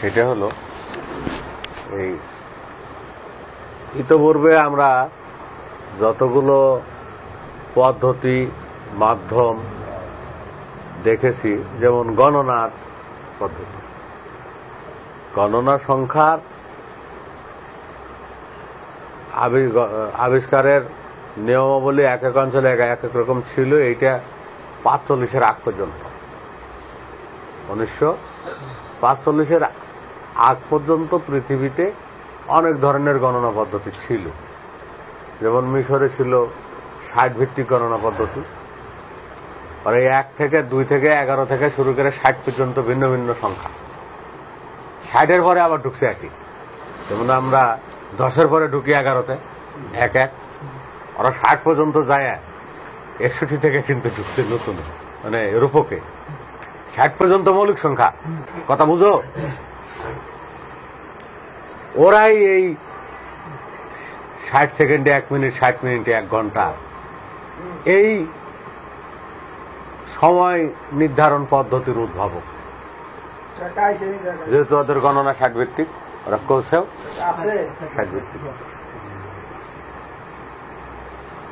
সেটা হলো এই ইতপূর্বে আমরা যতগুলো পদ্ধতি মাধ্যম দেখেছি, যেমন গণনার পদ্ধতি, গণনা সংখ্যার আবিষ্কারের নিয়মাবলী এক এক অঞ্চলে এক এক রকম ছিল। এইটা 45-এর আগ পর্যন্ত, 1945-এর আগ পর্যন্ত পৃথিবীতে অনেক ধরনের গণনা পদ্ধতি ছিল। যেমন মিশরে ছিল 60 ভিত্তিক গণনা পদ্ধতি, আর এই 1 থেকে 2 থেকে 11 থেকে শুরু করে 60 পর্যন্ত ভিন্ন ভিন্ন সংখ্যা। 60-এর পরে আবার ঢুকছে একই, যেমন আমরা 10-এর পরে ঢুকি 11-তে, 1-1। ওরা 60 পর্যন্ত যায়, 61 থেকে কিন্তু ঢুকছে নতুন, মানে রূপকে 60 পর্যন্ত মৌলিক সংখ্যা। কথা বুঝো? ওরাই এই 60 সেকেন্ডে 1 মিনিট, 60 মিনিটে 1 ঘন্টা, এই সময় নির্ধারণ পদ্ধতির উদ্ভাবক। যেহেতু ওদের গণনা 60 ভিত্তিক, ওরা কৌশেও 60 ভিত্তিক।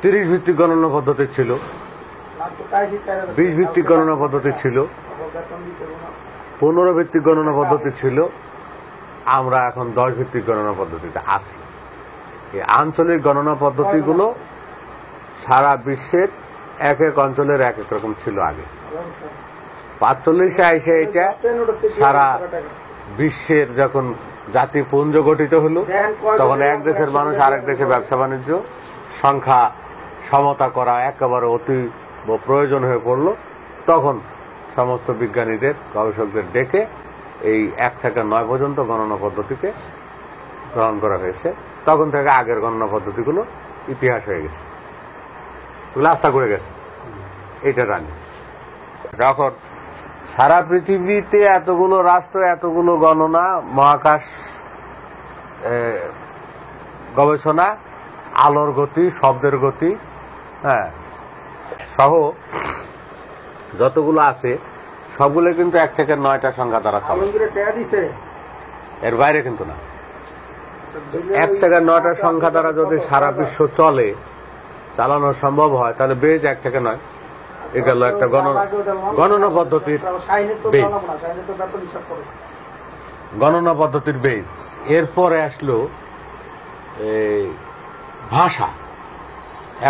30 ভিত্তিক গণনা পদ্ধতি ছিল, 20 ভিত্তিক গণনা পদ্ধতি ছিল, 15 ভিত্তিক গণনা পদ্ধতি ছিল। আমরা এখন 10 ভিত্তিক গণনা পদ্ধতিতে আছি। এই আঞ্চলিক গণনা পদ্ধতিগুলো সারা বিশ্বের এক এক অঞ্চলের এক এক রকম ছিল আগে। 45-এ এসে এটা সারা বিশ্বের যখন জাতিপুঞ্জ গঠিত হলো, তখন এক দেশের মানুষ আরেক দেশে ব্যবসা বাণিজ্য সংখ্যা সমতা করা একেবারে অতি প্রয়োজন হয়ে পড়লো। তখন সমস্ত বিজ্ঞানীদের, গবেষকদের ডেকে এই 1 থেকে 9 পর্যন্ত গণনা পদ্ধতিকে গ্রহণ করা হয়েছে। তখন থেকে আগের গণনা পদ্ধতিগুলো ইতিহাস হয়ে গেছে, রাস্তা করে গেছে। এইটা রানি যখন সারা পৃথিবীতে এতগুলো রাষ্ট্র, এতগুলো গণনা, মহাকাশ গবেষণা, আলোর গতি, শব্দের গতি, হ্যাঁ, সহ যতগুলো আছে সবগুলো কিন্তু 1 থেকে 9টা সংখ্যা দ্বারা চলে, এর বাইরে কিন্তু না। 1 থেকে 9টা সংখ্যা দ্বারা যদি সারা বিশ্ব চলে, চালানো সম্ভব হয়, তাহলে বেজ 1 থেকে 9 এগুলো একটা গণনা পদ্ধতির বেজ, গণনা পদ্ধতির বেজ। এরপরে আসলো ভাষা।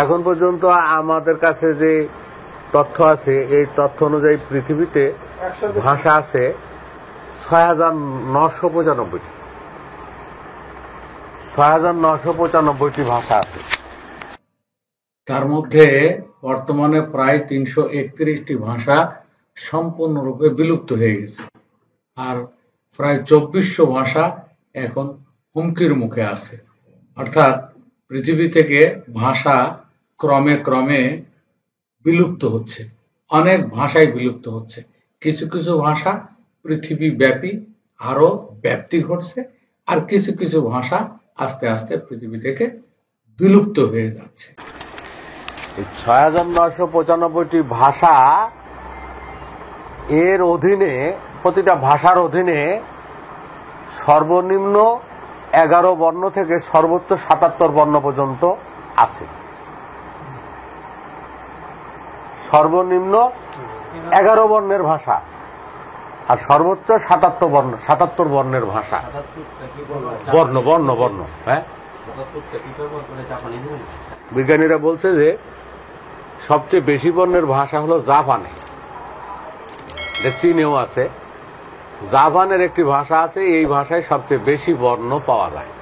এখন পর্যন্ত আমাদের কাছে যে তথ্য আছে, এই তথ্য অনুযায়ী পৃথিবীতে ভাষা আছে 6,995টি। 6,995টি ভাষা আছে। তার মধ্যে বর্তমানে প্রায় 331টি ভাষা সম্পূর্ণরূপে বিলুপ্ত হয়ে গেছে, আর প্রায় 2400 ভাষা এখন হুমকির মুখে আছে। অর্থাৎ পৃথিবী থেকে ভাষা ক্রমে ক্রমে বিলুপ্ত হচ্ছে, অনেক ভাষাই বিলুপ্ত হচ্ছে। কিছু কিছু ভাষা পৃথিবী ব্যাপী আরো ব্যাপ্তি ঘটছে, আর কিছু কিছু ভাষা আস্তে আস্তে পৃথিবী থেকে বিলুপ্ত হয়ে যাচ্ছে। 6,995টি ভাষা, এর অধীনে, প্রতিটা ভাষার অধীনে সর্বনিম্ন 11 বর্ণ থেকে সর্বোচ্চ 77 বর্ণ পর্যন্ত আছে। সর্বনিম্ন 11 বর্ণের ভাষা আর সর্বোচ্চ 77 বর্ণের ভাষা। বর্ণ বর্ণ বর্ণ হ্যাঁ, বিজ্ঞানীরা বলছে যে সবচেয়ে বেশি বর্ণের ভাষা হলো জাপানে, চীনেও আছে। জাপানের একটি ভাষা আছে, এই ভাষায় সবচেয়ে বেশি বর্ণ পাওয়া যায়।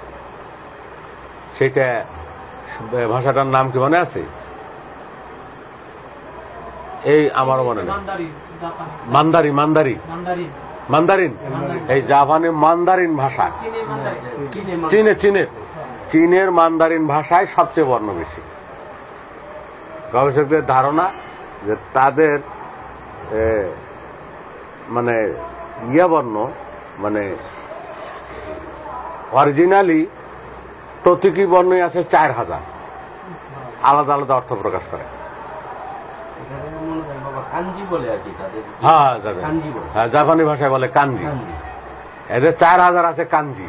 সেটা ভাষাটার নাম কি মনে আছে? এই আমারও মনে নেই। মান্দারিন। এই জাপানের মান্দারিন ভাষা, চীনের মান্দারিন ভাষায় সবচেয়ে বর্ণ বেশি। গবেষকদের ধারণা যে তাদের মানে বর্ণ, মানে অরিজিনালি প্রতীকী বর্ণই আছে 4000, আলাদা আলাদা অর্থ প্রকাশ করে। হ্যাঁ, জাপানি ভাষায় বলে কাঞ্জি। এদের 4000 আছে কাঞ্জি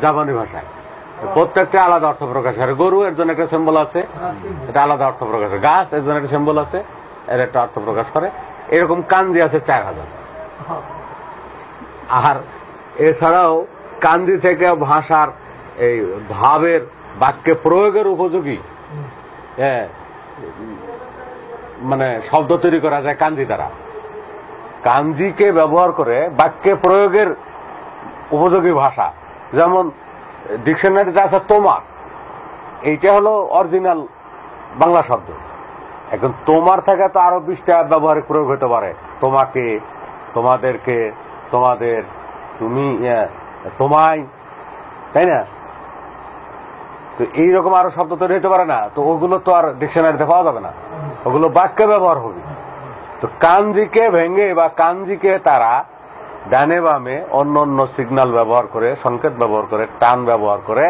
জাপানি ভাষায়, প্রত্যেকটা আলাদা অর্থ প্রকাশ করে। গরু এর জন্য একটা সিম্বল আছে, এটা আলাদা অর্থ প্রকাশ করে। গাছ এর জন্য একটা সিম্বল আছে, এর একটা অর্থ প্রকাশ করে। এরকম কাঞ্জি আছে 4000। আর এছাড়াও কাঞ্জি থেকে ভাষার এই ভাবের বাক্যে প্রয়োগের উপযোগী মানে শব্দ তৈরি করা যায় কাঞ্জি দ্বারা। কাঞ্জিকে ব্যবহার করে বাক্যে প্রয়োগের উপযোগী ভাষা, যেমন ডিকশনারিতে আছে তোমার, এইটা হলো অরিজিনাল বাংলা শব্দ। এখন তোমার থেকে তো আরো 20টা ব্যবহারিক প্রয়োগ হতে পারে, তোমাকে, তোমাদেরকে, তোমাদের, তুমি, তোমায়, তাই না? তো এইরকম আরো শব্দ তৈরি হতে পারে না, তো ওগুলো তো আর ডিকশনারিতে পাওয়া যাবে না, ওগুলো বাক্যে ব্যবহার হবে। তো কাঞ্জিকে ভেঙে বা কাঞ্জিকে তারা ডানে বামে অন্য অন্য সিগন্যাল ব্যবহার করে, সংকেত ব্যবহার করে, টান ব্যবহার করে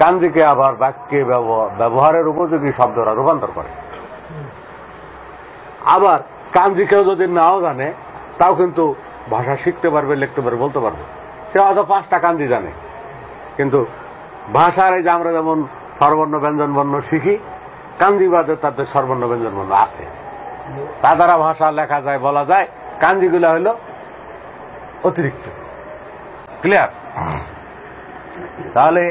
কাঞ্জিকে আবার বাক্যে ব্যবহারের উপযোগী শব্দরা রূপান্তর করে। আবার কাঞ্জিকেও যদি নাও জানে তাও কিন্তু ভাষা শিখতে পারবে, লিখতে পারবে, বলতে পারবে। সে হয়তো 5টা কাঞ্জি জানে, কিন্তু ভাষার এই যে আমরা যেমন স্বরবর্ণ ব্যঞ্জন বর্ণ শিখি, কাঞ্জি বাদে তাদের স্বরবর্ণ ব্যঞ্জন বর্ণ আছে, তা দ্বারা ভাষা লেখা যায়, বলা যায়। কাঞ্জিগুলা হইল অতিরিক্ত। ক্লিয়ার? তাহলে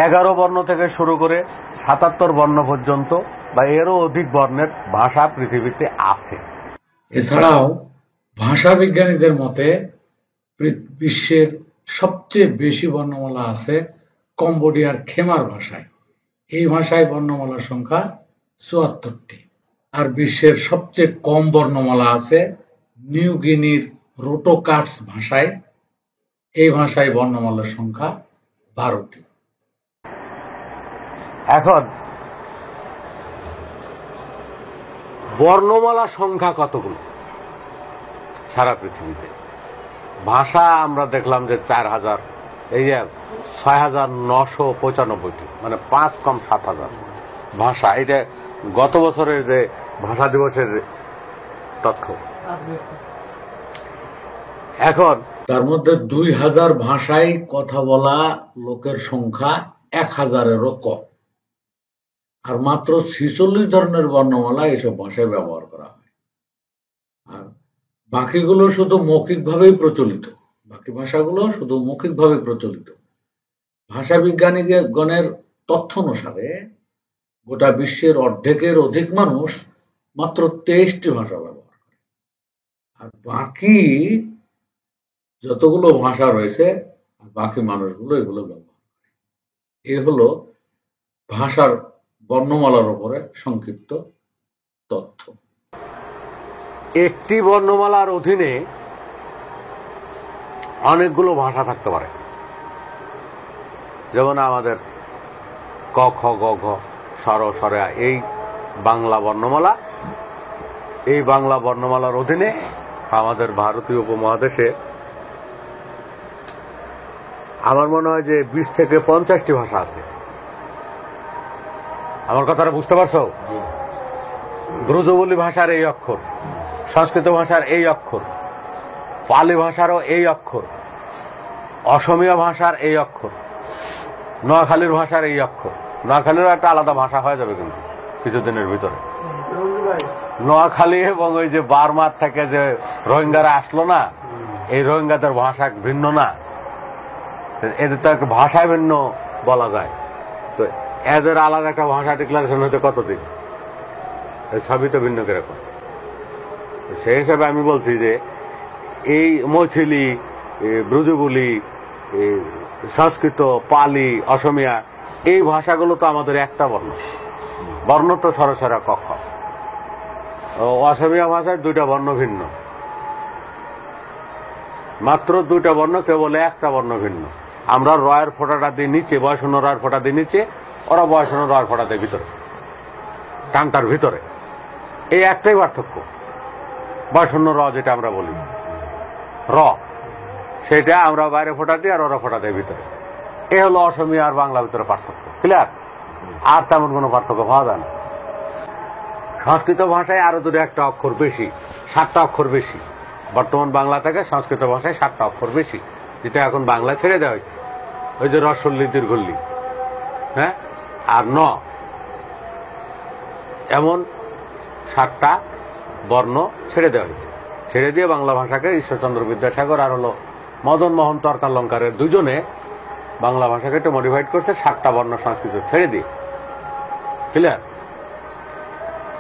11 বর্ণ থেকে শুরু করে 77 বর্ণ পর্যন্ত বা এরও অধিক বর্ণের ভাষা পৃথিবীতে আছে। এছাড়াও ভাষা বিজ্ঞানীদের মতে বিশ্বের সবচেয়ে বেশি বর্ণমালা আছে কম্বোডিয়ার খেমার ভাষায়। এই ভাষায় বর্ণমালার সংখ্যা 74টি। আর বিশ্বের সবচেয়ে কম বর্ণমালা আছে নিউ গিনির রোটোকাটস ভাষায়। এই ভাষায় বর্ণমালার সংখ্যা 12টি। এখন বর্ণমালা সংখ্যা কতগুলো সারা পৃথিবীতে? ভাষা আমরা দেখলাম যে 4000, এই 6995টি, মানে 5 কম 7000 ভাষা। এটা গত বছরের যে ভাষা দিবসের তথ্য। এখন তার মধ্যে 2000 ভাষায় কথা বলা লোকের সংখ্যা 1000-এরও কম। আর মাত্র 46 ধরনের বর্ণমালা এইসব ভাষায় ব্যবহার করা হয়। আর বাকিগুলো শুধু মৌখিকভাবেই প্রচলিত। বাকি ভাষাগুলো শুধু মৌখিকভাবে প্রচলিত। ভাষা বিজ্ঞানীগণের তথ্য অনুসারে গোটা বিশ্বের অর্ধেকের অধিক মানুষ মাত্র 23টি ভাষা ব্যবহার করে। আর বাকি যতগুলো ভাষা রয়েছে বাকি মানুষগুলো এগুলো ব্যবহার করে। এ হলো ভাষার বর্ণমালার উপরে সংক্ষিপ্ত তথ্য। একটি বর্ণমালার অধীনে অনেকগুলো ভাষা থাকতে পারে। যেমন আমাদের ক, খ, গ, ঘ, স্বর, স্বরা, এই বাংলা বর্ণমালা। এই বাংলা বর্ণমালার অধীনে আমাদের ভারতীয় উপমহাদেশে আমার মনে হয় যে 20 থেকে 50টি ভাষা আছে। আমার কথাটা বুঝতে পারছো? ব্রজবুলি ভাষার এই অক্ষর, সংস্কৃত ভাষার এই অক্ষর, পালি ভাষারও এই অক্ষর, অসমীয়া ভাষার এই অক্ষর, নোয়াখালীর ভাষার এই অক্ষর। নোয়াখালীরও একটা আলাদা ভাষা হয়ে যাবে কিন্তু কিছুদিনের ভিতরে। নোয়াখালী এবং ওই যে বার্মার থেকে যে রোহিঙ্গারা আসলো না, এই রোহিঙ্গাদের ভাষা ভিন্ন না, এদের তো একটা ভাষায় ভিন্ন বলা যায়। তো এদের আলাদা একটা ভাষা ডিক্লারেশন হতে কতদিন? সবই তো ভিন্ন কিরকম। সেই হিসাবে আমি বলছি যে এই মৈথিলি, ব্রজবুলি, সংস্কৃত, পালি, অসমীয়া, এই ভাষাগুলো তো আমাদের একটা বর্ণ। বর্ণ তো সরাসরি ক, খ। অসমীয়া ভাষায় 2টা বর্ণ ভিন্ন, মাত্র 2টা বর্ণ, কেবল একটা বর্ণ ভিন্ন। আমরা রয়ের ফোঁটাটা দিয়ে নিচে, বয়সন্য রয়ের ফোঁটা দিয়ে নিচে, ওরা বয়সন্য রয়ের ফোঁটা দিয়ে ভিতরে, টানটার ভিতরে। এই একটাই পার্থক্য। বয়সন্য র যেটা আমরা বলি র, সেটা আমরা বাইরে ফোঁটা দিই আর ওরা ফোঁটা দেয় ভিতরে। এ হলো অসমীয়া আর বাংলা ভিতরে পার্থক্য। ক্লিয়ার? আর তেমন কোনো পার্থক্য পাওয়া যায় না। সংস্কৃত ভাষায় আরো 2-1টা অক্ষর বেশি, 7টা অক্ষর বেশি। বর্তমান বাংলা থেকে সংস্কৃত ভাষায় 7টা অক্ষর বেশি। যেটা এখন বাংলা ছেড়ে দেওয়া হয়েছে, ওই যে রসল্লি দীর্ঘল্লি, হ্যাঁ, আর ন, এমন 7টা বর্ণ ছেড়ে দেওয়া হয়েছে। ছেড়ে দিয়ে বাংলা ভাষাকে ঈশ্বরচন্দ্র বিদ্যাসাগর আর হলো মদন মোহন তর্কালঙ্কারের দুজনে বাংলা ভাষাকে একটু মডিফাইড করছে 7টা বর্ণ সংস্কৃত ছেড়ে দিয়ে। ক্লিয়ার?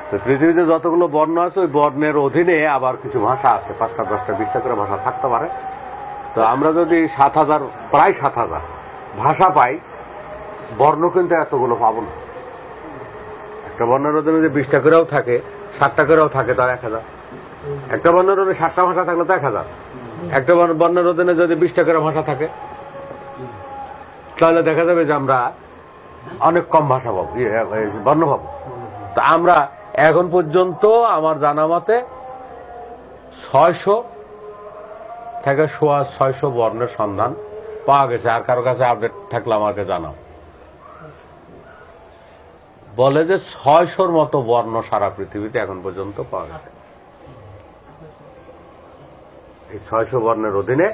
তো পৃথিবীতে যতগুলো বর্ণ আছে ওই বর্ণের অধীনে আবার কিছু ভাষা আছে, 5টা 10টা 20টা করে ভাষা থাকতে পারে। তো আমরা যদি 7,000 প্রায় 7,000 ভাষা পাই, বর্ণ কিন্তু এতগুলো পাবো না। একটা বর্ণের অধীনে যদি 20টা করেও থাকে, 7টা করেও থাকে, তার 1,000। একটা বর্ণের অধীনে 7টা ভাষা থাকলে তো 1,000। একটা বর্ণের অধীনে যদি 20টা করে ভাষা থাকে, তাহলে দেখা যাবে যে আমরা অনেক কম ভাষা পাবো, বর্ণ পাবো। তা আমরা এখন পর্যন্ত আমার জানা মতে 600 থেকে 650 বর্ণের সন্ধান পাওয়া গেছে। আর কারো কাছে আপডেট থাকলে আমাকে জানাও। বলে যে 600-র মতো বর্ণ সারা পৃথিবীতে এখন পর্যন্ত পাওয়া গেছে। এই 600 বর্ণের অধীনে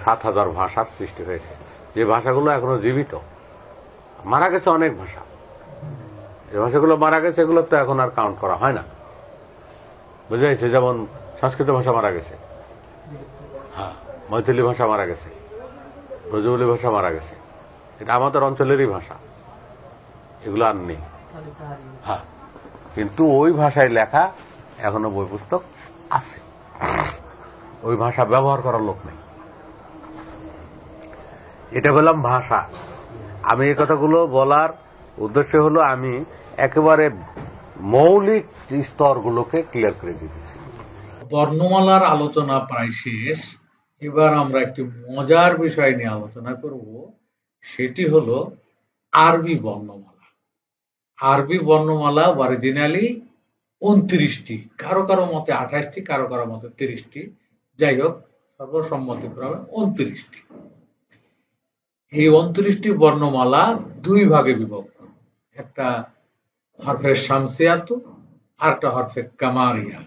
7,000 ভাষার সৃষ্টি হয়েছে, যে ভাষাগুলো এখনো জীবিত। মারা গেছে অনেক ভাষা, যে ভাষাগুলো মারা গেছে এগুলো তো এখন আর কাউন্ট করা হয় না, বুঝা গেছে? যেমন সংস্কৃত ভাষা মারা গেছে, হ্যাঁ, মৈথিলি ভাষা মারা গেছে, ব্রজবুলি ভাষা মারা গেছে, এটা আমাদের অঞ্চলেরই ভাষা, এগুলো আর নেই। হ্যাঁ, কিন্তু ওই ভাষায় লেখা এখনো বই পুস্তক আছে, ওই ভাষা ব্যবহার করার লোক নেই। এটা বললাম ভাষা। আমি এই কথাগুলো বলার উদ্দেশ্য হলো আমি একেবারে মৌলিক স্তরগুলোকে ক্লিয়ার করে দিতেছি। বর্ণমালার আলোচনা প্রায় শেষ। এবার আমরা একটি মজার বিষয় নিয়ে আলোচনা করব, সেটি হলো আরবি বর্ণমালা। আরবি বর্ণমালা অরিজিনালি 29টি, কারো কারো মতে 28টি, কারো কারো মতে 30টি, যাই হোক সর্বসম্মতিক্রমে 29টি। এই 29টি বর্ণমালা 2 ভাগে বিভক্ত, একটা হরফে শামসিয়াতু আর একটা হরফে কামারিয়া।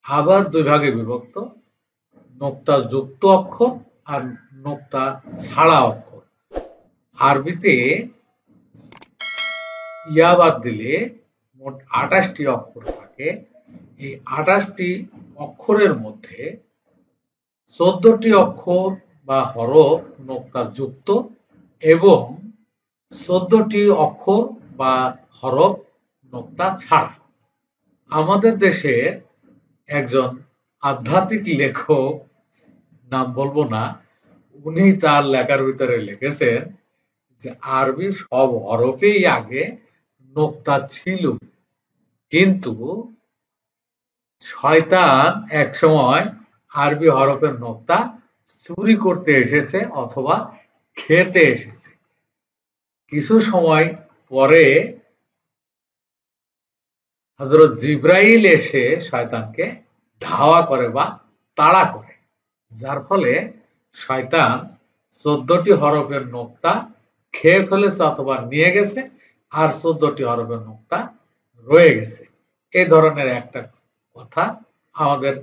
আবার 2 ভাগে বিভক্ত, নোক্তা যুক্ত অক্ষর আর নোক্তা ছাড়া অক্ষর। আরবিতে ইয়া বাদ দিলে মোট 28টি অক্ষর থাকে। এই 28টি অক্ষরের মধ্যে 14টি অক্ষর বা হরফ নোক্তা যুক্ত এবং 14টি অক্ষর বা হরফ নোক্তা ছাড়া। আমাদের দেশের একজন আধ্যাত্মিক লেখক, নাম বলবো না, উনি তার লেখার ভিতরে লিখেছেন যে আরবি সব হরফেই আগে নোক্তা ছিল, কিন্তু শয়তান এক সময় আরবি হরফের নোক্তা চুরি করতে এসেছে অথবা খেতে এসেছে। কিছু সময় পরে হযরত জিবরাইল এসে শয়তানকে ধাওয়া করে বা তাড়া করে, যার ফলে শয়তান 14টি হরফের নোক্তা খেয়ে ফেলেছে অথবা নিয়ে গেছে, আর 14টি হরফের নোক্তা রয়ে গেছে। এই ধরনের একটা কথা আমাদের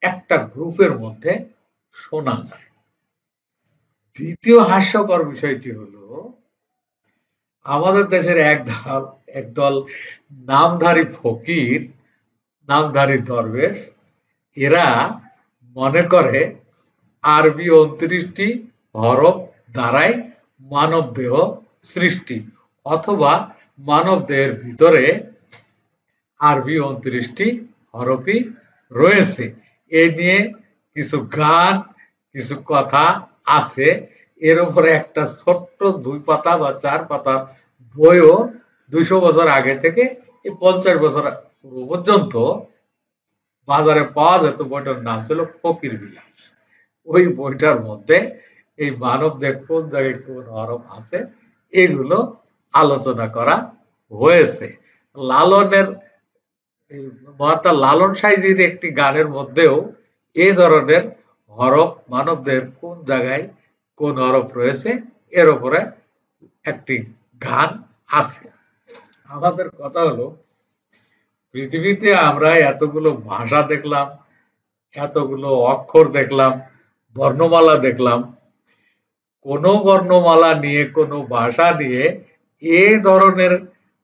একটা গ্রুপের মধ্যে শোনা যায়। দ্বিতীয় হাস্যকর বিষয়টি হলো, আমাদের দেশের একদল নামধারী ফকির, নামধারী দরবেশ, এরা মনে করে আরবি 29টি হরফ দ্বারাই মানব দেহ সৃষ্টি, অথবা মানব দেহের ভিতরে আরবি 29টি হরফই রয়েছে। এ নিয়ে কিছু গান, কিছু কথা আছে। এর উপরে একটা ছোট্ট 2 পাতা বা 4 পাতার বইও 200 বছর আগে থেকে 50 বছর পর্যন্ত বাজারে পাওয়া যেত। বইটার নাম ছিল ফকির বিলাস। ওই বইটার মধ্যে এই মানব দেহ কোন জায়গায় কোন হরফ আছে এগুলো আলোচনা করা হয়েছে। লালনের মহাত্মা লালন সাইজির একটি গানের মধ্যেও এই ধরনের হরফ, মানব দেহের কোন জায়গায় কোন হরফ রয়েছে এর উপরে একটি গান আছে। আমাদের কথা হলো, পৃথিবীতে আমরা এতগুলো ভাষা দেখলাম, এতগুলো অক্ষর দেখলাম, বর্ণমালা দেখলাম, কোন বর্ণমালা নিয়ে, কোন ভাষা নিয়ে এ ধরনের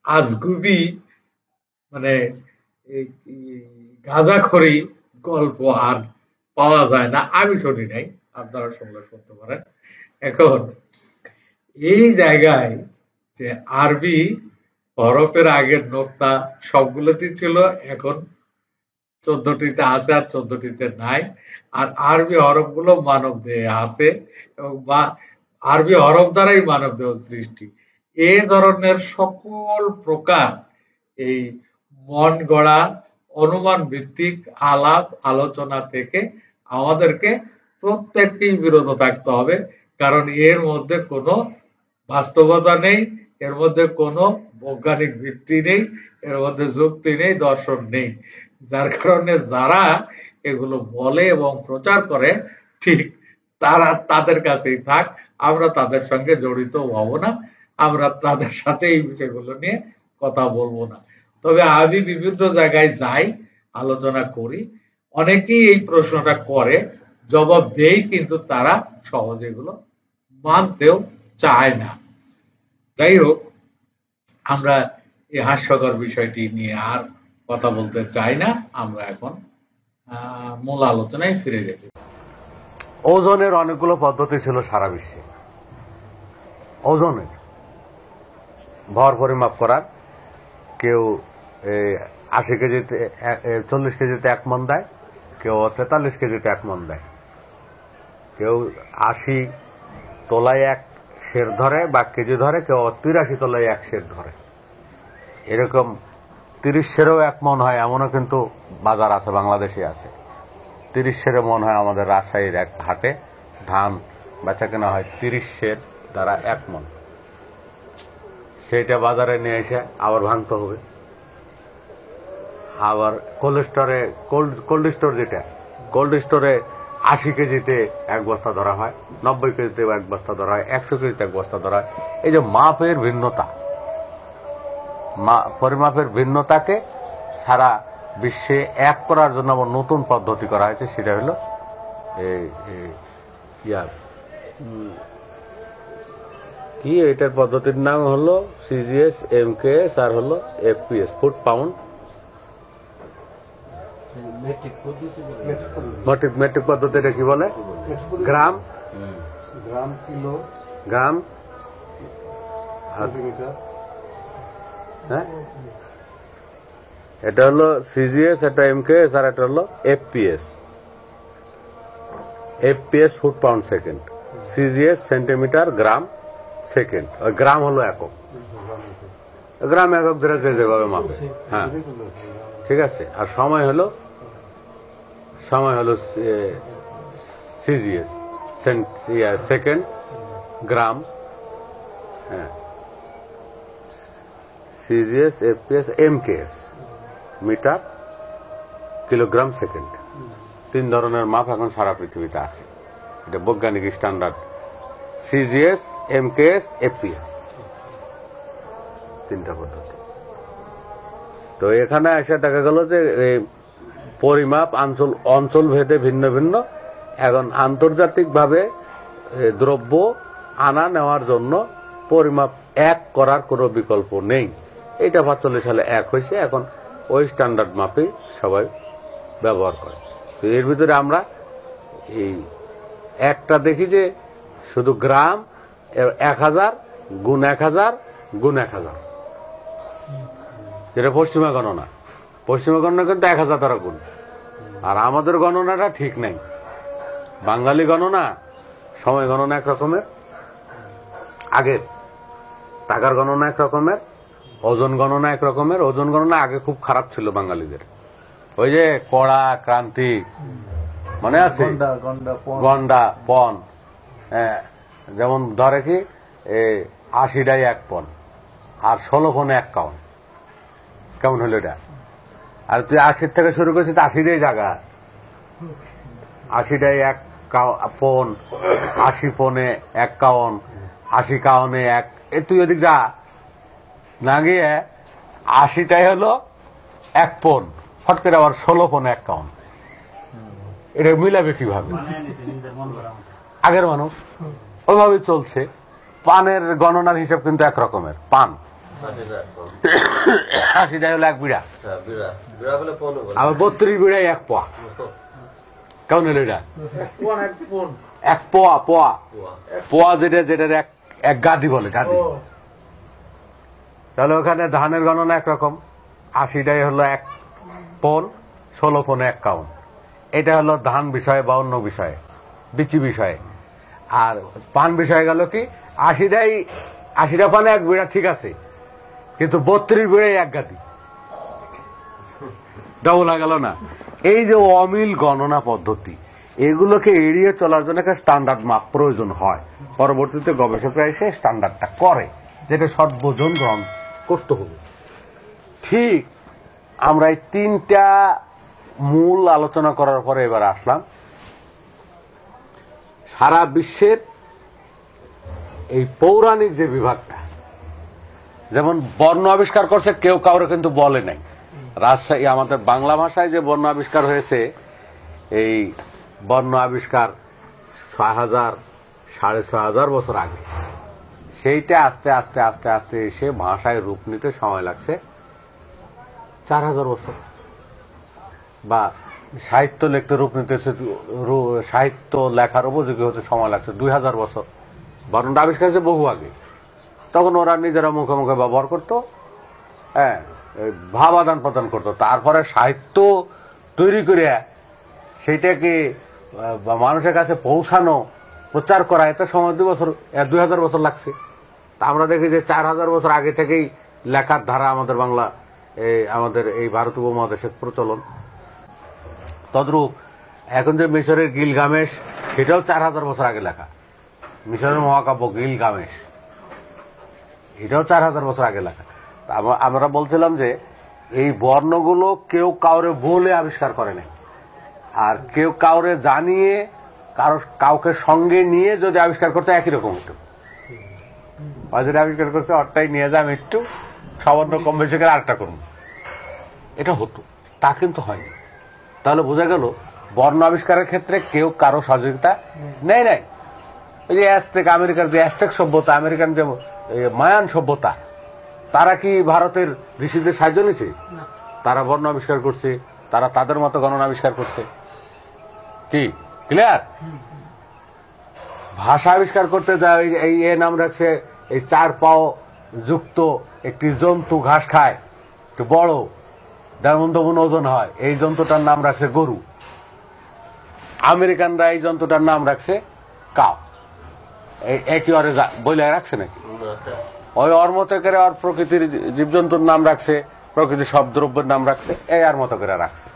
আজগুবি মানে গাঁজাখড়ি গল্প আর পাওয়া যায় না, আমি শুনি নাই, আপনারা শুনলে শুনতে পারেন। এখন এই জায়গায় যে আরবি হরফের আগের নোক্তা সবগুলোতেই ছিল, এখন 14টিতে আছে আর 14টিতে নাই। আর আরবি হরফগুলো মানব দেহে আছে এবং আরবি হরফ দ্বারাই মানব দেহ সৃষ্টি। এ ধরনের সকল প্রকার এই মন গড়া অনুমান ভিত্তিক আলাপ আলোচনা থেকে আমাদেরকে প্রত্যেককেই বিরত থাকতে হবে, কারণ এর মধ্যে কোনো বাস্তবতা নেই, এর মধ্যে কোনো বৈজ্ঞানিক ভিত্তি নেই, এর মধ্যে যুক্তি নেই, দর্শন নেই। যার কারণে যারা এগুলো বলে এবং প্রচার করে ঠিক তারা তাদের কাছেই থাক, আমরা তাদের সঙ্গে জড়িত হব না, আমরা তাদের সাথে এই বিষয়গুলো নিয়ে কথা বলবো না। তবে আমি বিভিন্ন জায়গায় যাই, আলোচনা করি, অনেকেই এই প্রশ্নটা করে, জবাব দেই, কিন্তু তারা সহজে এগুলো মানতেও চায় না। যাই হোক, আমরা এই হাস্যকর বিষয়টি নিয়ে আর কথা বলতে চাই না, আমরা এখন মূল আলোচনায় ফিরে যেতে। ওজনের অনেকগুলো পদ্ধতি ছিল সারা বিশ্বে। ওজনের ভর পরিমাপ করার, কেউ 80 কেজিতে 40 কেজিতে 1 মণ দেয়, কেউ 43 কেজিতে 1 মণ দেয়, কেউ 80 তোলায় 1 সের ধরে বা কেজি ধরে, কেউ 83 তোলায় 1 সের ধরে। এরকম 30 সেরও 1 মণ হয় এমনও কিন্তু বাজার আছে, বাংলাদেশে আছে। 30 সেরে মণ হয় আমাদের রাজশাহীর এক হাটে, ধান বেচা কেনা হয় 30 সের দ্বারা 1 মণ। সেইটা বাজারে নিয়ে এসে আবার ভাঙতে হবে। আবার কোল্ড স্টোর, যেটা কোল্ড স্টোরে 80 কেজিতে 1 বস্তা ধরা হয়, 90 কেজিতে 1 বস্তা ধরা হয়, 100 কেজিতে 1 বস্তা ধরা হয়। এই যে মাপের ভিন্নতা, পরিমাপের ভিন্নতাকে সারা বিশ্বে এক করার জন্য আবার নতুন পদ্ধতি করা হয়েছে, সেটা হলো কি, এটার পদ্ধতির নাম হলো সিজিএস, এমকেএস আর হলো এফপিএস, ফুট পাউন্ড মেট্রিক পদ্ধতিটা কি বলে? গ্রাম, কিলো, গ্রাম, হ্যাঁ, এটা হলো সিজিএস, এটা এমকেএস আর এটা হলো FPS. FPS foot pound second, CGS centimetre, gram second. ওই গ্রাম হলো একক, গ্রাম একক ধরে যেভাবে মাপে, হ্যাঁ ঠিক আছে। আর সময় হলো সিজিএস সেকেন্ড, গ্রাম, হ্যাঁ, CGS, FPS, MKS, metre, kilogram, second. 3 ধরনের মাপ এখন সারা পৃথিবীতে আছে। এটা বৈজ্ঞানিক স্ট্যান্ডার্ড, সিজিএস, এমকেএস, এফপিএস, 3টা পদ্ধতি। তো এখানে এসে দেখা গেল যে পরিমাপ অঞ্চল ভেদে ভিন্ন ভিন্ন। এখন আন্তর্জাতিকভাবে দ্রব্য আনা নেওয়ার জন্য পরিমাপ এক করার কোনো বিকল্প নেই। এটা 45 সালে এক হয়েছে, এখন ওই স্ট্যান্ডার্ড মাপেই সবাই ব্যবহার করে। তো এর ভিতরে আমরা এই একটা দেখি যে শুধু গ্রাম 1000 গুণ 1000 গুণ 1000, যেটা পশ্চিমা গণনা। পশ্চিমা গণনা কিন্তু 1000 দ্বারা গুণ, আর আমাদের গণনাটা ঠিক নাই। বাঙালি গণনা, সময় গণনা এক রকমের, আগের টাকার গণনা এক রকমের, ওজন গণনা এক রকমের। ওজন গণনা আগে খুব খারাপ ছিল বাঙালিদের, ওই যে কড়া, ক্রান্তি, মনে আছে, গন্ডা, পন, হ্যাঁ, যেমন ধরে কি 80টাই 1 পন আর 16 পনে 1 কাউন। কেমন হলো এটা? আর তুই 80 থেকে শুরু করছিস, 80টাই জায়গা, 80টাই 1 পন, 80 পনে 1 কাউন, 80 কাউনে 1। তুই ওদিক যা না গিয়ে 80টাই হলো 1 পন, হট করে আবার 16 পনে 1 কাউন। এটা মিলাবে কিভাবে? আগের মানুষ ওইভাবে চলছে। পানের গণনার হিসাব কিন্তু এক রকমের। পান 80 হলো 1 বিড়া, আবার 32 বিড়াই 1 পোয়া। কেমন হলো এটা? 1 পোয়া। পোয়া যেটার এক গাদি বলে, গাদি। তাহলে ওখানে ধানের গণনা একরকম, 80টাই হলো 1 পন, 16 পনে 1 কাউন। এটা হলো ধান বিষয়ে বা অন্য বিষয়ে, বিচি বিষয়ে। আর পান বিষয়ে গেল কি, 80টা পানে 1 বিড়া, ঠিক আছে, কিন্তু 32 বিড়াই 1 গাদি, ডবল হয়ে গেল না? এই যে অমিল গণনা পদ্ধতি, এগুলোকে এড়িয়ে চলার জন্য একটা স্ট্যান্ডার্ড মাপ প্রয়োজন হয়। পরবর্তীতে গবেষকরা এসে স্ট্যান্ডার্ডটা করে, যেটা সর্বজন গ্রহণ করতে হবে। ঠিক আমরা এই 3টা মূল আলোচনা করার পরে এবার আসলাম সারা বিশ্বের এই পৌরাণিক যে বিভাগটা, যেমন বর্ণ আবিষ্কার করছে, কেউ কাউরে কিন্তু বলে নাই। রাজশাহী, আমাদের বাংলা ভাষায় যে বর্ণ আবিষ্কার হয়েছে, এই বর্ণ আবিষ্কার 6000 6500 বছর আগে। সেইটা আস্তে আস্তে আস্তে আস্তে এসে ভাষায় রূপ নিতে সময় লাগছে 4000 বছর, বা সাহিত্য লিখতে রূপ নিতে, সাহিত্য লেখার উপযোগী হতে সময় লাগছে 2000 বছর। বর্ণটা আবিষ্কার হয়েছে বহু আগে। তখন ওরা নিজেরা মুখে মুখে ব্যবহার করতো, হ্যাঁ, ভাব আদান প্রদান করতো। তারপরে সাহিত্য তৈরি করে সেইটাকে মানুষের কাছে পৌঁছানো, প্রচার করা, এতে সময় 2000 বছর লাগছে। তা আমরা দেখি যে 4000 বছর আগে থেকেই লেখার ধারা আমাদের বাংলা, আমাদের এই ভারত উপমহাদেশের প্রচলন। তদ্রূপ এখন যে মিশরের গিলগামেশ, সেটাও 4000 বছর আগে লেখা। মিশরের মহাকাব্য গিলগামেশ, এটাও 4000 বছর আগে লেখা। আমরা বলছিলাম যে এই বর্ণগুলো কেউ কাউরে বলে আবিষ্কার করে নাই, আর কেউ কাউরে জানিয়ে কাউকে সঙ্গে নিয়ে যদি আবিষ্কার করতে একই রকম হতো। যেটা আবিষ্কার করছে অর্থাৎ নিয়ে যা, আমি একটু সামান্য কম বেশি করে আরেকটা করবো, এটা হতো। তা কিন্তু হয়নি। তাহলে বোঝা গেল বর্ণ আবিষ্কারের ক্ষেত্রে কেউ কারো সহযোগিতা নেই। এই যে অ্যাজটেক, আমেরিকার যে অ্যাজটেক সভ্যতা, আমেরিকান যে মায়ান সভ্যতা, তারা কি ভারতের ঋষিদের সাহায্য নিয়েছে? তারা বর্ণ আবিষ্কার করছে, তারা তাদের মতো গণনা আবিষ্কার করছে। কি ক্লিয়ার? ভাষা আবিষ্কার করতে যায়, এই নাম রাখছে, এই 4 পাও যুক্ত একটি জন্তু, ঘাস খায়, একটু বড়, যেমন তেমন ওজন হয়, এই জন্তুটার নাম রাখছে গরু। আমেরিকানরা এই জন্তুটার নাম রাখছে কাউ। একই অরে বইলে রাখছে নাকি? ওই ওর মতো করে আর প্রকৃতির জীবজন্তুর নাম রাখছে, প্রকৃতির সব দ্রব্যের নাম রাখছে, এই আর মতো করে রাখছে।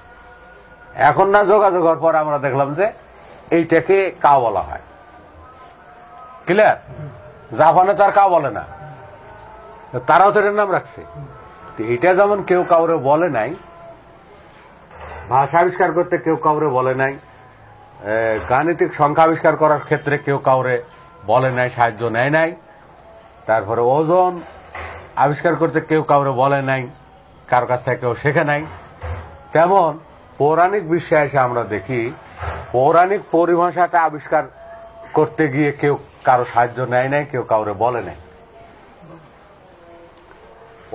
এখন না যোগাযোগ হওয়ার পর আমরা দেখলাম যে এইটাকে কাউ বলা হয়। ক্লিয়ার? জাপানে তার কাউ বলে না, তারাও তো এর নাম রাখছে। এটা যেমন কেউ কাউরে বলে নাই, ভাষা আবিষ্কার করতে কেউ কাউরে বলে নাই, গাণিতিক সংখ্যা আবিষ্কার করার ক্ষেত্রে কেউ কাউরে বলে নাই, সাহায্য নেয় নাই, তারপরে ওজন আবিষ্কার করতে কেউ কাউরে বলে নাই, কারো কাছ থেকে কেউ শেখে নাই। তেমন পৌরাণিক বিশ্বে এসে আমরা দেখি পৌরাণিক পরিভাষাটা আবিষ্কার করতে গিয়ে কেউ কারো সাহায্য নেয় নাই, কেউ কাউরে বলে নাই।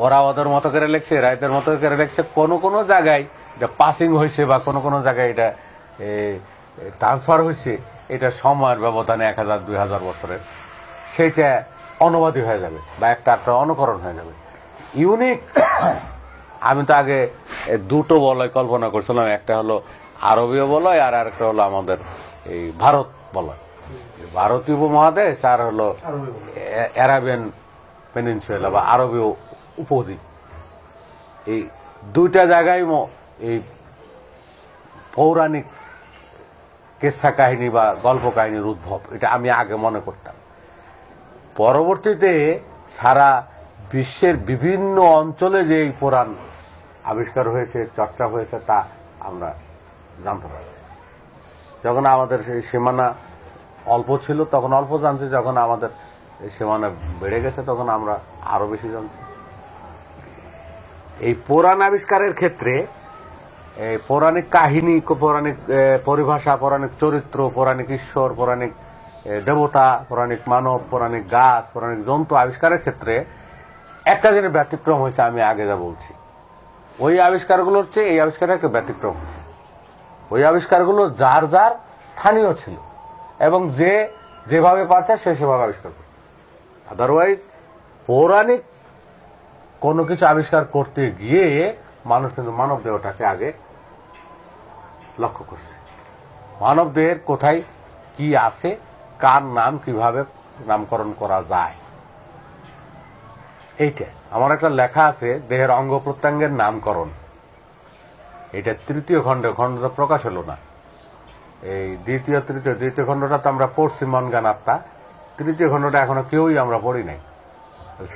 ওরা ওদের মতো করে লিখছে, এরা এদের মতো করে লিখছে। কোনো কোনো জায়গায় এটা পাসিং হয়েছে বা কোনো কোনো জায়গায় এটা ট্রান্সফার হয়েছে, এটা সময়ের ব্যবধানে 1000-2000 বছরের, সেইটা অনুবাদী হয়ে যাবে বা একটা অনুকরণ হয়ে যাবে, ইউনিক। আমি তো আগে 2টো বলয় কল্পনা করছিলাম, একটা হলো আরবীয় বলয় আর একটা হলো আমাদের এই ভারত বলয়, ভারতীয় উপমহাদেশ, আর হলো অ্যারাবিয়ান পেনিনসুলা বা আরবীয় উপদ্বীপ। এই 2টা জায়গায় এই পৌরাণিক কেসা কাহিনী বা গল্প কাহিনীর উদ্ভব, এটা আমি আগে মনে করতাম। পরবর্তীতে সারা বিশ্বের বিভিন্ন অঞ্চলে যে এই পুরাণ আবিষ্কার হয়েছে, চর্চা হয়েছে, তা আমরা জানতে পারছি। যখন আমাদের সেই সীমানা অল্প ছিল তখন অল্প জানছি, যখন আমাদের সীমানা বেড়ে গেছে তখন আমরা আরো বেশি জানছি। এই পুরাণ আবিষ্কারের ক্ষেত্রে এই পৌরাণিক কাহিনী, পৌরাণিক পরিভাষা, পৌরাণিক চরিত্র, পৌরাণিক ঈশ্বর, পৌরাণিক দেবতা, পৌরাণিক মানব, পৌরাণিক গাছ, পৌরাণিক জন্তু আবিষ্কারের ক্ষেত্রে একটা জিনিস ব্যতিক্রম হয়েছে। আমি আগে যা বলছি, ওই আবিষ্কারগুলোর চেয়ে এই আবিষ্কারের একটা ব্যতিক্রম হয়েছে। ওই আবিষ্কারগুলো যার যার স্থানীয় ছিল এবং যে যেভাবে পারছে সে সেভাবে আবিষ্কার করছে। আদারওয়াইজ পৌরাণিক কোনো কিছু আবিষ্কার করতে গিয়ে মানুষ কিন্তু মানব দেহটাকে আগে লক্ষ্য করছে। মানব দেহের কোথায় কি আছে, কার নাম কিভাবে নামকরণ করা যায়, এইটা আমার একটা লেখা আছে, দেহের অঙ্গ প্রত্যঙ্গের নামকরণ। এটা তৃতীয় খণ্ডটা প্রকাশ হলো না। এই দ্বিতীয় খণ্ডটা তো আমরা পড়ছি মন জ্ঞান আত্মা, তৃতীয় খণ্ডটা এখনো কেউই আমরা পড়ি নাই।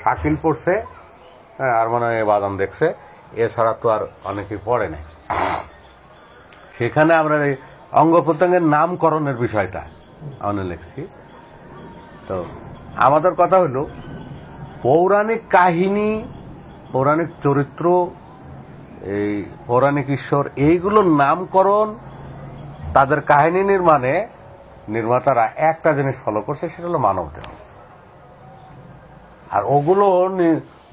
শাকিল পড়ছে, আর মনে হয় বাদাম দেখছে, এছাড়া তো আর অনেকেই পড়ে নাই। সেখানে আমরা এই অঙ্গ প্রত্যঙ্গের নামকরণের বিষয়টা আমরা লিখছি। তো আমাদের কথা হলো পৌরাণিক কাহিনী, পৌরাণিক চরিত্র, এই পৌরাণিক ঈশ্বর, এইগুলোর নামকরণ, তাদের কাহিনী নির্মাণে নির্মাতারা একটা জিনিস ফলো করছে, সেটা হলো মানব দেহ। আর ওগুলো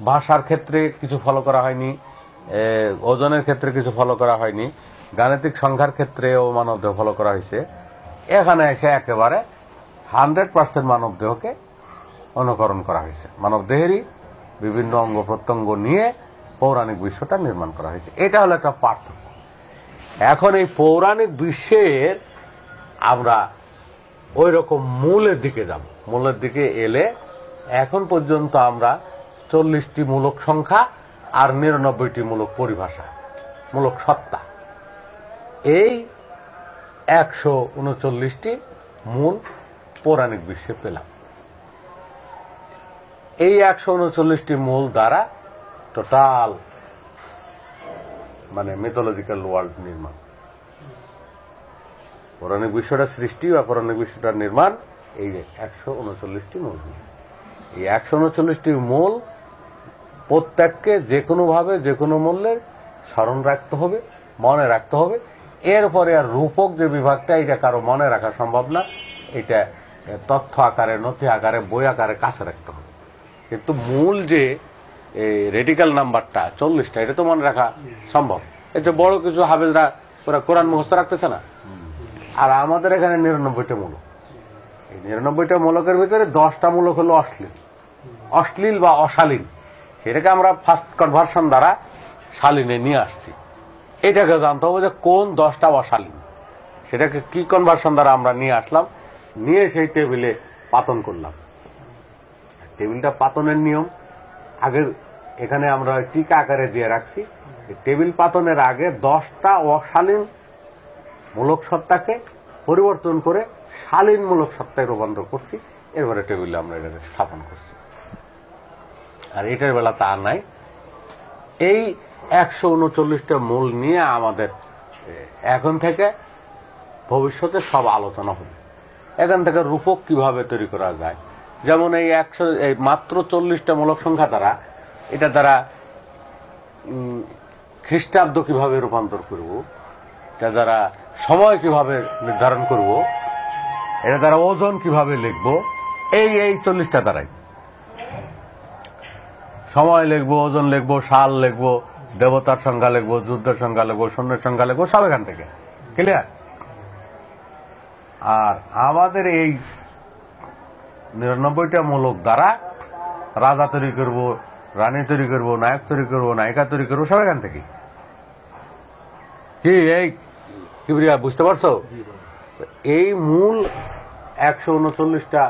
ভাষার ক্ষেত্রে কিছু ফলো করা হয়নি, ওজনের ক্ষেত্রে কিছু ফলো করা হয়নি, গাণিতিক সংখ্যার ক্ষেত্রেও মানব দেহ ফলো করা হয়েছে। এখানে এসে একেবারে 100% মানব দেহকে অনুকরণ করা হয়েছে। মানব দেহেরই বিভিন্ন অঙ্গ প্রত্যঙ্গ নিয়ে পৌরাণিক বিশ্বটা নির্মাণ করা হয়েছে। এটা হলো একটা পার্থক্য। এখন এই পৌরাণিক বিশ্বের আমরা ওই রকম মূলের দিকে যাব। মূলের দিকে এলে এখন পর্যন্ত আমরা 40টি মূলক সংখ্যা আর 99টি মূলক পরিভাষা, মূলক সত্তা, এই 139টি মূল পৌরাণিক বিশ্বে পেলাম। এই 139টি মূল দ্বারা টোটাল মানে মিথোলজিক্যাল ওয়ার্ল্ড নির্মাণ, পৌরাণিক বিশ্বটা সৃষ্টি বা পৌরাণিক বিশ্বটার নির্মাণ এই 139টি মূল। এই 139টি মূল প্রত্যেককে যে কোনো ভাবে যে কোনো মূল্যে স্মরণ রাখতে হবে, মনে রাখতে হবে। এরপরে আর রূপক যে বিভাগটা, এটা কারো মনে রাখা সম্ভব না, এটা তথ্য আকারে, নথি আকারে, বই আকারে কাছে রাখতে হবে। কিন্তু মূল যে রেডিক্যাল নাম্বারটা 40টা, এটা তো মনে রাখা সম্ভব। এই যে বড় কিছু হাফেজরা পুরো কোরআন মুখস্থ রাখতেছে না, আর আমাদের এখানে 99টা মূলক। এই 99টা মূলকের ভিতরে 10টা মূলক হলো অশ্লীল বা অশালীন। সেটাকে আমরা ফার্স্ট কনভার্সন দ্বারা শালীনে নিয়ে আসছি। এটাকে জানতে হবে যে কোন 10টা অশালীন, সেটাকে কি কনভার্সন দ্বারা আমরা নিয়ে আসলাম, নিয়ে সেই টেবিলে পাতন করলাম। টেবিলটা পাতনের নিয়ম আগে এখানে আমরা টিকা আকারে দিয়ে রাখছি। টেবিল পাতনের আগে 10টা অশালীন মূলক সত্তাকে পরিবর্তন করে শালীন মূলক সত্তায় রূপান্তর করছি। এরপরে টেবিলে আমরা এটাকে স্থাপন করছি। আর এটার বেলা তা নাই। এই 139টা মূল নিয়ে আমাদের এখন থেকে ভবিষ্যতে সব আলোচনা হবে। এখান থেকে রূপক কিভাবে তৈরি করা যায়, যেমন এই মাত্র 40টা মূলক সংখ্যা দ্বারা, এটা দ্বারা খ্রিস্টাব্দ কিভাবে রূপান্তর করব, এটা দ্বারা সময় কিভাবে নির্ধারণ করব, এটা দ্বারা ওজন কিভাবে লিখব, এই 40টা দ্বারাই সময় লিখবো, ওজন লিখবো, সাল লিখবো, দেবতার সংখ্যা লিখবো, যুদ্ধের সংখ্যা লিখবো, সৈন্যের সংখ্যা লিখবো, সব এখান থেকে ক্লিয়ার। আর আমাদের এই 99টা মূলক দ্বারা রাজা তৈরি করব, রানী তৈরি করব, নায়ক তৈরি করব, নায়িকা তৈরি করবো, সব এখান থেকে। কি এই কিবরিয়া বুঝতে পারছো? এই মূল 139টা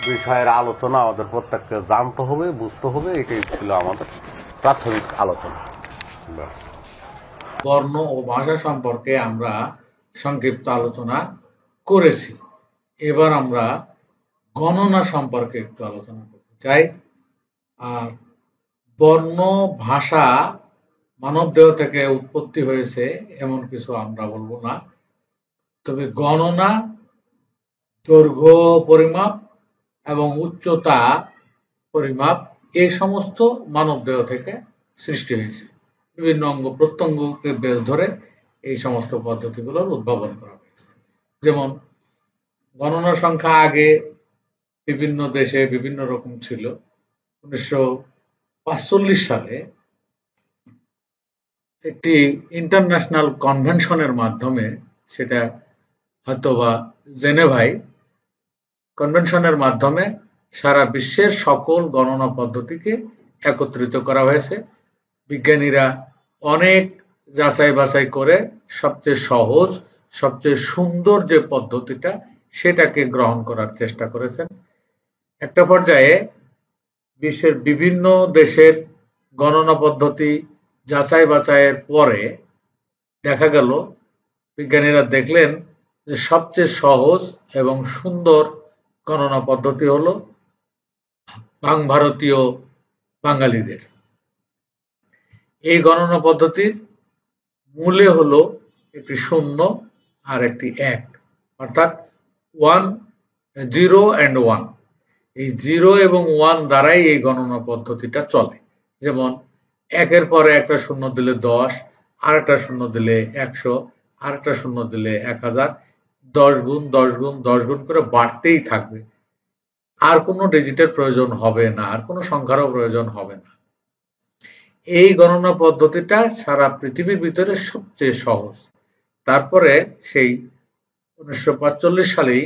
বিষয়ের আলোচনা আমাদের প্রত্যেককে জানতে হবে, বুঝতে হবে। এটাই ছিল আমাদের প্রাথমিক আলোচনা। বর্ণ ও ভাষা সম্পর্কে আমরা সংক্ষিপ্ত আলোচনা করেছি। এবার আমরা গণনা সম্পর্কে একটু আলোচনা করতে চাই। আর বর্ণ ভাষা মানব দেহ থেকে উৎপত্তি হয়েছে এমন কিছু আমরা বলবো না, তবে গণনা, দৈর্ঘ্য পরিমাপ এবং উচ্চতা পরিমাপ এই সমস্ত মানব দেহ থেকে সৃষ্টি হয়েছে। বিভিন্ন অঙ্গ প্রত্যঙ্গকে বেশ ধরে এই সমস্ত পদ্ধতিগুলোর উদ্ভাবন করা হয়েছে। যেমন গণনা সংখ্যা আগে বিভিন্ন দেশে বিভিন্ন রকম ছিল। 1945 সালে একটি ইন্টারন্যাশনাল কনভেনশনের মাধ্যমে, সেটা হয়তোবা জেনেভায় কনভেনশনের মাধ্যমে সারা বিশ্বের সকল গণনা পদ্ধতিকে একত্রিত করা হয়েছে। বিজ্ঞানীরা অনেক যাচাই বাছাই করে সবচেয়ে সহজ, সবচেয়ে সুন্দর যে পদ্ধতিটা সেটাকে গ্রহণ করার চেষ্টা করেছেন। একটা পর্যায়ে বিশ্বের বিভিন্ন দেশের গণনা পদ্ধতি যাচাই বাছাইয়ের পরে দেখা গেল, বিজ্ঞানীরা দেখলেন যে সবচেয়ে সহজ এবং সুন্দর গণনা পদ্ধতি হলো ভারতীয় বাঙালিদের। এই গণনা পদ্ধতির মূলে হলো একটি শূন্য আর একটি এক, অর্থাৎ 1, 0 and 1। এই 0 এবং 1 দ্বারাই এই গণনা পদ্ধতিটা চলে। যেমন একের পরে একটা শূন্য দিলে 10, আর একটা শূন্য দিলে 100, আর একটা শূন্য দিলে 1000, 10 গুণ 10 গুণ 10 গুণ করে বাড়তেই থাকবে। আর কোনো ডিজিটের প্রয়োজন হবে না, আর কোনো সংখ্যারও প্রয়োজন হবে না। এই গণনা পদ্ধতিটা সারা পৃথিবীর ভিতরে সবচেয়ে সহজ। তারপরে সেই 1945 সালেই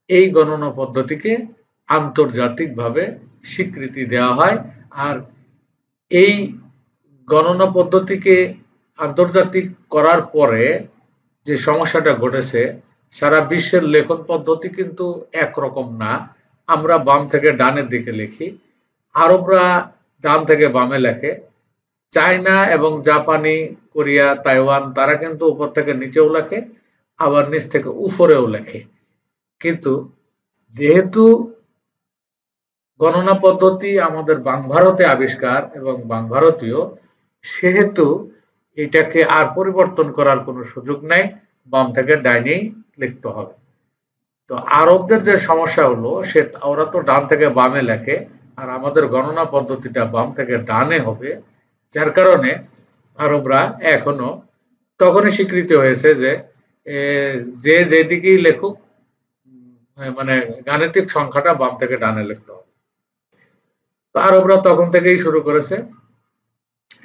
এই গণনা পদ্ধতিকে আন্তর্জাতিকভাবে স্বীকৃতি দেওয়া হয়। আর এই গণনা পদ্ধতিকে আন্তর্জাতিক করার পরে যে সমস্যাটা ঘটেছে, সারা বিশ্বের লেখন পদ্ধতি কিন্তু একরকম না। আমরা বাম থেকে ডানের দিকে লিখি, আরবরা ডান থেকে বামে লেখে, চায়না এবং জাপানি, কোরিয়া, তাইওয়ান তারা কিন্তু উপর থেকে নিচেও লেখে, আবার নিচ থেকে উপরেও লেখে। কিন্তু যেহেতু গণনা পদ্ধতি আমাদের ভারতে আবিষ্কার এবং ভারতীয়, সেহেতু এটাকে আর পরিবর্তন করার কোনো সুযোগ নাই, বাম থেকে ডাইনেই লিখতে হবে। তো আরবদের যে সমস্যা হলো, সে ওরা তো ডান থেকে বামে লেখে, আর আমাদের গণনা পদ্ধতিটা বাম থেকে ডানে হবে, যার কারণে আরবরা এখনো তখনই স্বীকৃতি হয়েছে যে যে যেদিকেই লেখুক, মানে গাণিতিক সংখ্যাটা বাম থেকে ডানে লিখতে হবে। তো আরবরা তখন থেকেই শুরু করেছে,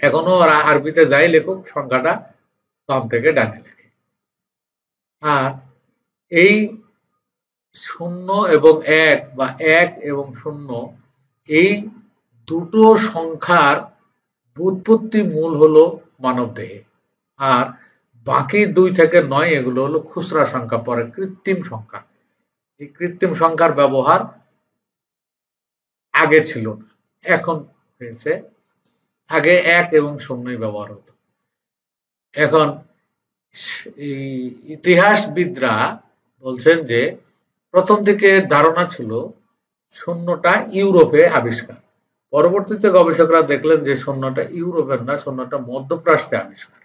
এখনো ওরা আরবিতে যাই লেখুক সংখ্যাটা বাম থেকে ডানে লেখে। আর এই 0 এবং 1 বা 1 এবং 0, এই দুটো সংখ্যার ব্যুৎপত্তি মূল হলো মানবদেহে, আর বাকি 2 থেকে 9 এগুলো হলো খুচরা সংখ্যা, পরে কৃত্রিম সংখ্যা। এই কৃত্রিম সংখ্যার ব্যবহার আগে ছিল না, এখন হয়েছে। আগে 1 এবং 0 ব্যবহার হতো। এখন ইতিহাসবিদরা বলছেন যে প্রথম দিকে ধারণা ছিল 0টা ইউরোপে আবিষ্কার। পরবর্তীতে গবেষকরা দেখলেন যে 0টা ইউরোপের না, 0টা মধ্যপ্রাচ্যে আবিষ্কার।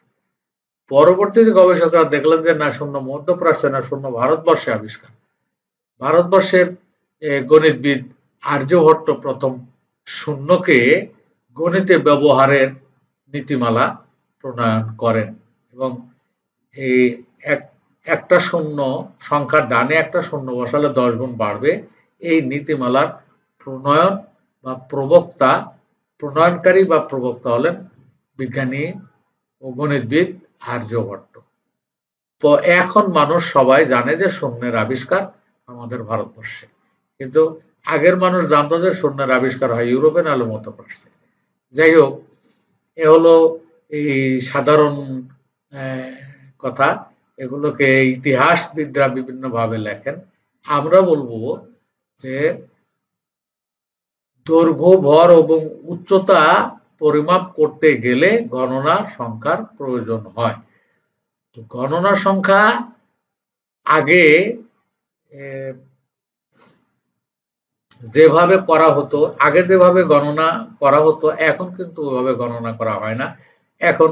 পরবর্তীতে গবেষকরা দেখলেন যে না, 0 মধ্যপ্রাচ্যে না, 0 ভারতবর্ষে আবিষ্কার। ভারতবর্ষের গণিতবিদ আর্যভট্ট প্রথম 0কে গণিতে ব্যবহারের নীতিমালা প্রণয়ন করেন, এবং এই একটা 0 সংখ্যার ডানে একটা 0 বসালে 10 গুণ বাড়বে, এই নীতিমালার প্রণয়ন বা প্রণয়নকারী বা প্রবক্তা হলেন বিজ্ঞানী ও গণিতবিদ আর্যভট্ট। তো এখন মানুষ সবাই জানে যে 0-এর আবিষ্কার আমাদের ভারতবর্ষে, কিন্তু আগের মানুষ জানতো যে 0-এর আবিষ্কার হয় ইউরোপে, নাহলে মধ্যপ্রাচ্যে। যাই হোক, এ হলো এই সাধারণ কথা। এগুলোকে ইতিহাসবিদরা বিভিন্ন ভাবে লেখেন। আমরা বলবো যে দৈর্ঘ্য, ভর এবং উচ্চতা পরিমাপ করতে গেলে গণনা সংখ্যার প্রয়োজন হয়। তো গণনা সংখ্যা আগে যেভাবে করা হতো, গণনা করা হতো, এখন কিন্তু ওইভাবে গণনা করা হয় না। এখন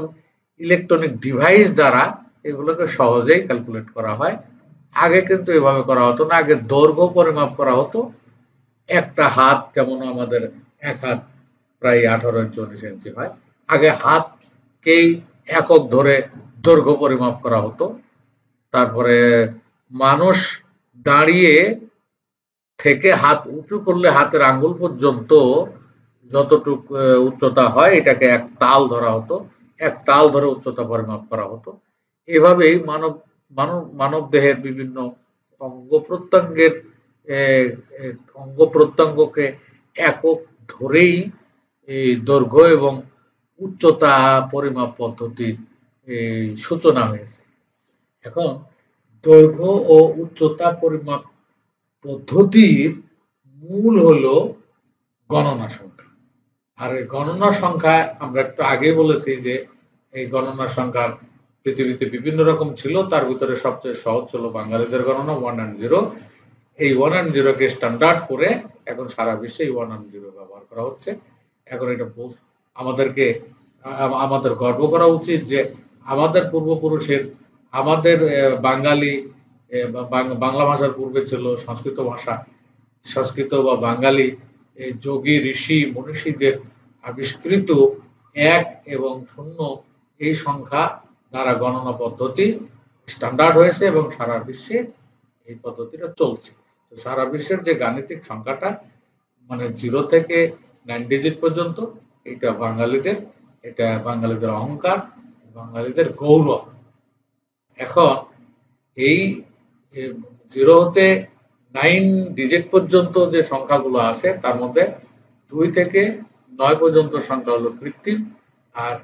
ইলেকট্রনিক ডিভাইস দ্বারা এগুলোকে সহজেই ক্যালকুলেট করা হয়। আগে কিন্তু এভাবে করা হতো না। আগে দৈর্ঘ্য পরিমাপ করা হতো। একটা হাত, যেমন আমাদের এক হাত প্রায় 18 ইঞ্চি 19 ইঞ্চি হয়, আগে হাত এই একক ধরে দৈর্ঘ্য পরিমাপ করা হতো। তারপরে মানুষ দাঁড়িয়ে থেকে হাত উঁচু করলে হাতের আঙ্গুল পর্যন্ত যতটুক উচ্চতা হয় এটাকে এক তাল ধরা হতো, এক তাল ধরে উচ্চতা পরিমাপ করা হতো। এভাবেই মানব মানব মানব দেহের বিভিন্ন অঙ্গ প্রত্যঙ্গের অঙ্গ প্রত্যঙ্গকে একক ধরেই এই দৈর্ঘ্য এবং উচ্চতা পরিমাপ পদ্ধতির সূচনা হয়েছে। এখন দৈর্ঘ্য ও উচ্চতা পরিমাপ পদ্ধতির মূল হলো গণনা সংখ্যা। আর এই গণনা সংখ্যা আমরা একটু আগে বলেছি যে এই গণনা সংখ্যার পৃথিবীতে বিভিন্ন রকম ছিল, তার ভিতরে সবচেয়ে সহজ ছিল বাঙালিদের গণনা 1 and 0। এই 1 and 0 কে স্ট্যান্ডার্ড করে এখন সারা বিশ্বে 1 and 0 ব্যবহার করা হচ্ছে। এখন এটা আমাদের গর্ব করা উচিত যে আমাদের পূর্বপুরুষের, আমাদের বাঙালি বাংলা ভাষার পূর্বে ছিল সংস্কৃত ভাষা, সংস্কৃত বা বাঙালি যোগী ঋষি মনীষীদের আবিষ্কৃত 1 এবং 0 এই সংখ্যা দ্বারা গণনা পদ্ধতি স্ট্যান্ডার্ড হয়েছে এবং সারা বিশ্বে এই পদ্ধতিটা চলছে। তো সারা বিশ্বের যে গাণিতিক সংখ্যাটা মানে 0 থেকে 9 ডিজিট পর্যন্ত, এটা বাঙালিদের অহংকার, বাঙালিদের গৌরব। এখন এই 0 হতে 9 ডিজিট পর্যন্ত যে সংখ্যাগুলো আছে তার মধ্যে 2 থেকে 9 পর্যন্ত সংখ্যা হলো কৃত্রিম, আর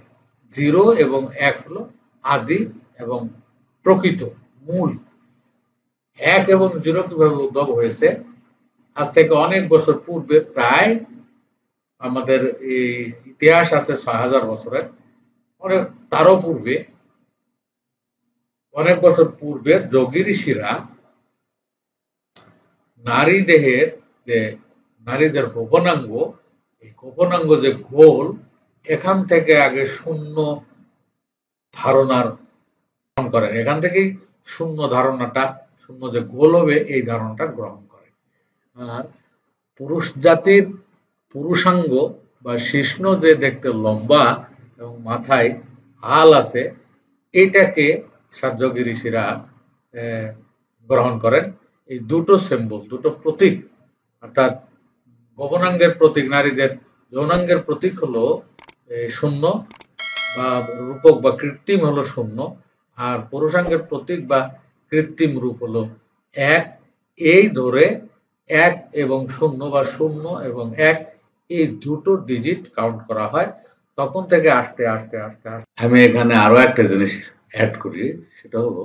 0 এবং 1 হলো আদি এবং প্রকৃত মূল। 1 এবং 0 কিভাবে উদ্ভব হয়েছে? আজ থেকে অনেক বছর পূর্বে, প্রায় আমাদের ইতিহাস আছে 6000 বছরের, তারও পূর্বে, অনেক বছর পূর্বে যোগী ঋষিরা নারী দেহের যে নারীদের গোপনাঙ্গ, এই গোপনাঙ্গ যে গোল, এখান থেকে আগে শূন্য ধারণার গ্রহণ করেন। এখান থেকেই শূন্য ধারণাটা, শূন্য যে গোল হবে এই ধারণাটা গ্রহণ করেন। আর পুরুষ জাতির পুরুষাঙ্গ বা শিশ্ন যে দেখতে লম্বা এবং মাথায় হাল আছে, এটাকে যোগী ঋষিরা গ্রহণ করেন। এই দুটো সিম্বল, দুটো প্রতীক, অর্থাৎ গোপনাঙ্গের প্রতীক, নারীদের যৌনাঙ্গের প্রতীক হলো 0 বা রূপক বা কৃত্রিম হলো 0, আর পুরুষাঙ্গের প্রতীক বা কৃত্রিম রূপ হলো 1। এই ধরে 1 এবং 0 বা 0 এবং 1 এই দুটো ডিজিট কাউন্ট করা হয়। তখন থেকে আস্তে আস্তে আস্তে আস্তে আমি এখানে আরো একটা জিনিস অ্যাড করি, সেটা হলো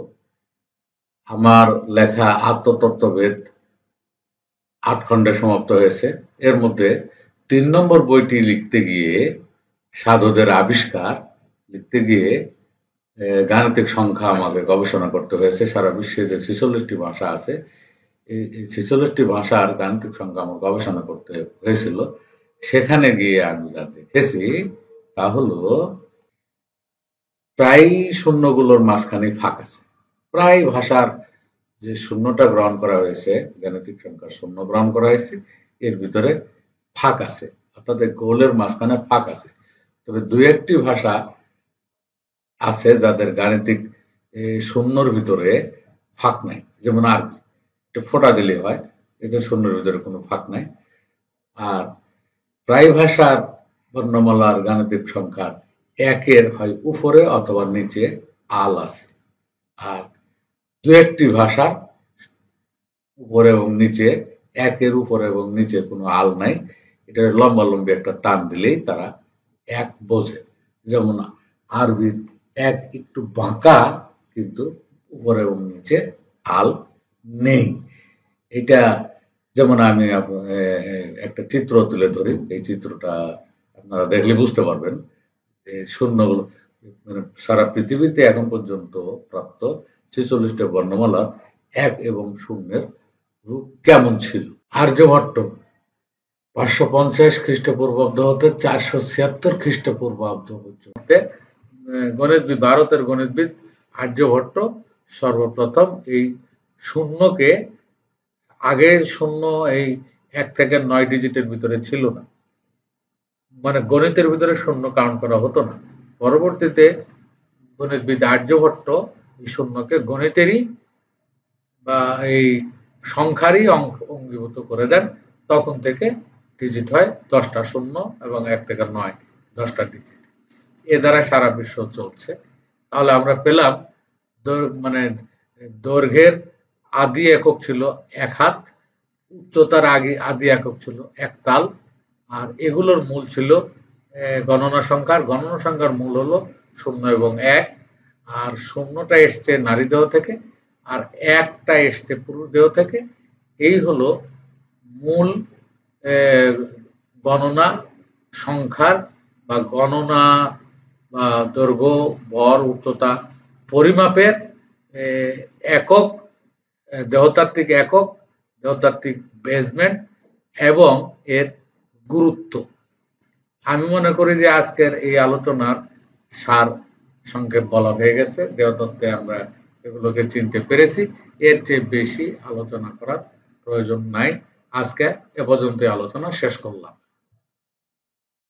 আমার লেখা আত্মতত্ত্ববেদ 8 খণ্ডে সমাপ্ত হয়েছে। এর মধ্যে 3 নম্বর বইটি লিখতে গিয়ে, সাধুদের আবিষ্কার লিখতে গিয়ে গাণিতিক সংখ্যা আমাকে গবেষণা করতে হয়েছে। সারা বিশ্বে যে 46টি ভাষা আছে, এই 46টি ভাষার গাণিতিক সংখ্যা আমার গবেষণা করতে হয়েছিল। সেখানে গিয়ে আমি যা দেখেছি তা হলো প্রায় শূন্যগুলোর মাঝখানে ফাঁক আছে। প্রায় ভাষার যে শূন্যটা গ্রহণ করা হয়েছে, গাণিতিক সংখ্যার 0 গ্রহণ করা হয়েছে, এর ভিতরে ফাঁক আছে, অর্থাৎ গোলের মাঝখানে ফাঁক আছে। তবে 2-1টি ভাষা আছে যাদের গাণিতিক শূন্যর ভিতরে ফাঁক নাই, যেমন আরবি, এটা ফোঁটা দিলে হয়, এতে শূন্যের ভিতরে কোনো ফাঁক নাই। আর প্রায় ভাষার বর্ণমালার গাণিতিক সংখ্যার 1-এর হয় উপরে অথবা নিচে আল আছে। আর 2-1টি ভাষা উপরে এবং নিচে, 1-এর উপরে এবং নিচে কোনো আল নাই, এটা লম্বালম্বি একটা টান দিলেই তারা 1 বোঝে। যেমন আরবির 1 একটু বাঁকা, কিন্তু উপরে এবং নিচে আল নেই। এটা যেমন আমি একটা চিত্র তুলে ধরি, এই চিত্রটা আপনারা দেখলে বুঝতে পারবেন। শূন্যগুলো মানে সারা পৃথিবীতে এখন পর্যন্ত প্রাপ্ত 46টা বর্ণমালা 1 এবং 0-এর রূপ কেমন ছিল। আর্যভট্ট 550 খ্রিস্টপূর্বাব্দ হতে 476 খ্রিস্টপূর্বাব্দ পর্যন্ত গণিতবিদ, ভারতের গণিতবিদ আর্যভট্ট সর্বপ্রথম এই শূন্যকে, আগে শূন্য এই 1 থেকে 9 ডিজিটের ভিতরে ছিল না, মানে গণিতের ভিতরে শূন্য কাউন্ট করা হতো না। পরবর্তীতে গণিতবিদ আর্যভট্ট এই শূন্যকে গণিতেরই বা এই সংখ্যারই অঙ্গীভূত করে দেন। তখন থেকে ডিজিট হয় 10টা শূন্য এবং 1 থেকে 9 10টা ডিজিট। এ দ্বারা সারা বিশ্ব চলছে। তাহলে আমরা পেলাম মানে দৈর্ঘ্যের আদি একক ছিল 1 হাত, উচ্চতার আদি একক ছিল 1 তাল, আর এগুলোর মূল ছিল গণনা সংখ্যার মূল হলো 0 এবং 1, আর 0টা এসছে নারী দেহ থেকে আর 1টা এসছে পুরুষ দেহ থেকে। এই হলো মূল গণনা সংখ্যার বা গণনা বা দৈর্ঘ্য, ভর, উচ্চতা পরিমাপের একক, দেহতাত্ত্বিক একক, দেহতাত্ত্বিক বেসমেন্ট এবং এর গুরুত্ব। আমি মনে করি যে আজকের এই আলোচনার সার সংক্ষেপ বলা হয়ে গেছে। দেহতত্ত্বে আমরা এগুলোকে চিনতে পেরেছি, এর চেয়ে বেশি আলোচনা করার প্রয়োজন নাই। আজকে এ পর্যন্ত আলোচনা শেষ করলাম।